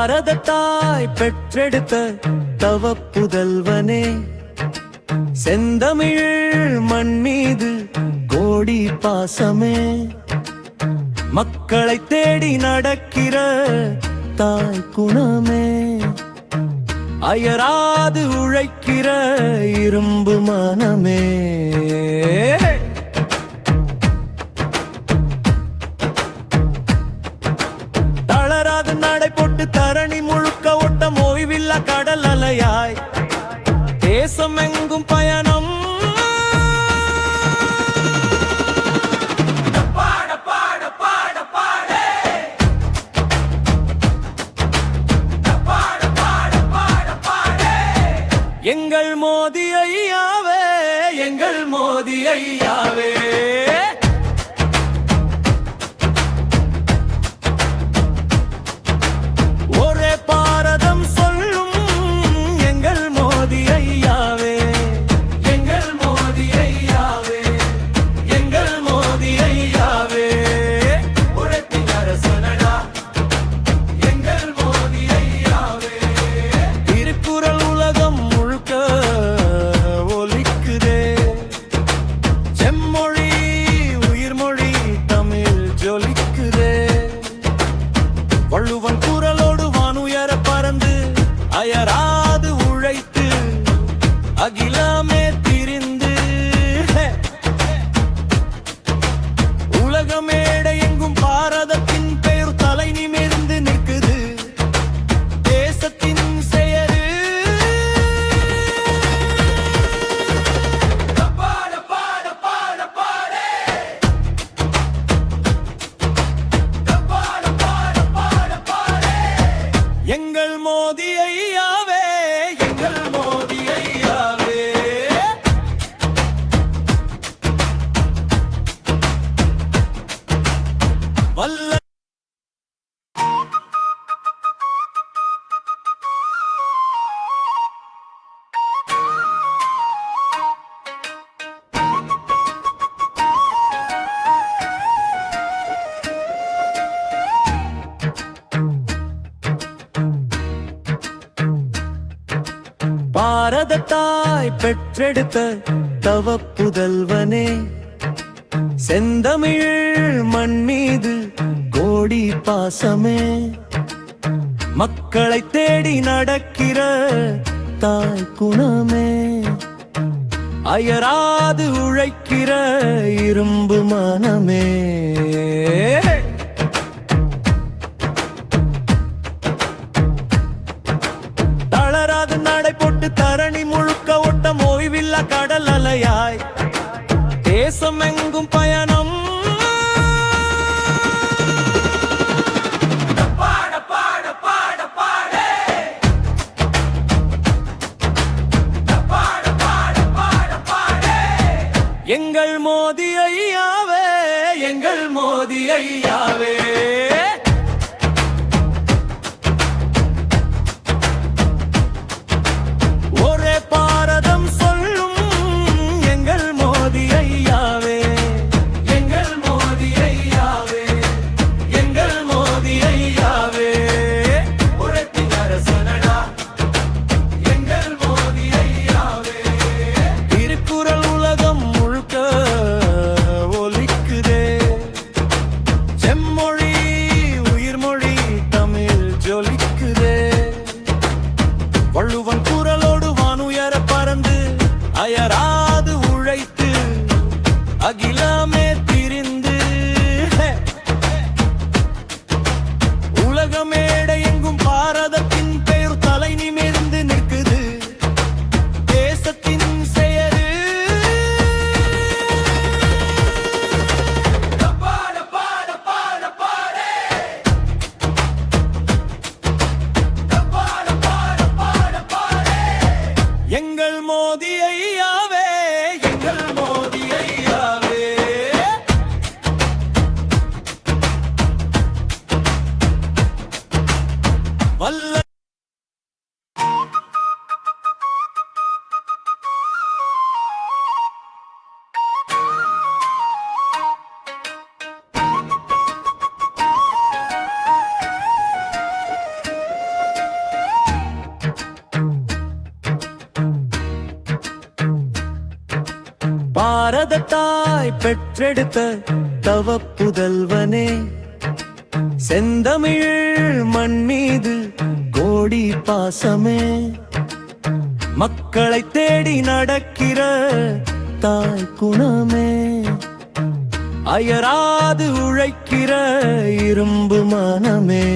பாரதத்தாய் பெற்றெடுத்த தவ புதல்வனே, செந்தமிழ் மண் மீது கோடி பாசமே, மக்களை தேடி நடக்கிற தாய் குணமே, அயராது உழைக்கிற இரும்பு மனமே. தளராது நடை போட்டு தரணி முழுக்க ஓட்டம் ஓய்வில்லா கடல் அலையாய் தேசம் எங்கும் பயணம். எங்கள் மோதி ஐயாவே, எங்கள் மோதி ஐயாவே, ஒரே பாரதம் சொல்லும் எங்கள் மோதி ஐயாவே, எங்கள் மோதி ஐயாவே, எங்கள் மோதி ஐயாவே, உழைப்பின் அரசனடா எங்கள் மோதி ஐயாவே. திருக்குறள் உலகம் ஒலிக்குதே, செம்மொழி உயிர்மொழி தமிழ் ஜொலிக்குதே, வள்ளுவன் குரலோடு வானுயர பறந்து அயராது உழைத்து அகிலமே திரிந்து உலகமேடை எங்கும் பாரதத்தின் பெயர் தலை நிமிர்ந்து நிற்குது. தேசத்தின் செயரு எங்கள் மோதி ஐயாவே, எங்கள் மோதி ஐயாவே, வல்ல பாரதத்தாய் பெற்றெடுத்த தவ புதல்வனே, செந்தமிழ் மண் மீது கோடி பாசமே, மக்களை தேடி நடக்கிற தாய் குணமே, அயராது உழைக்கிற இரும்பு மனமே. தளராது நடை போட்டு தரணி முழுக்க ஓட்டம் ஓய்வில்லா கடல் அலையாய் தேசம் எங்கும் பயணம். எங்கள் மோதி ஐயாவே, எங்கள் மோதி ஐயாவே, ஒரே பாரதம் சொல்லும் எங்கள் மோதி ஐயாவே, எங்கள் மோதி ஐயாவே, எங்கள் மோதி ஐயாவே, உழைப்பின் அரசனடா எங்கள் மோதி ஐயாவே. திருக்குறள் உலகம் ஒலிக்குதே, செம்மொழி பாரத தாய் பெற்றெடுத்த தவ புதல்வனே, செந்தமிழ் மண் மீது கோடி பாசமே, மக்களை தேடி நடக்கிற தாய் குணமே, அயராது உழைக்கிற இரும்பு மனமே.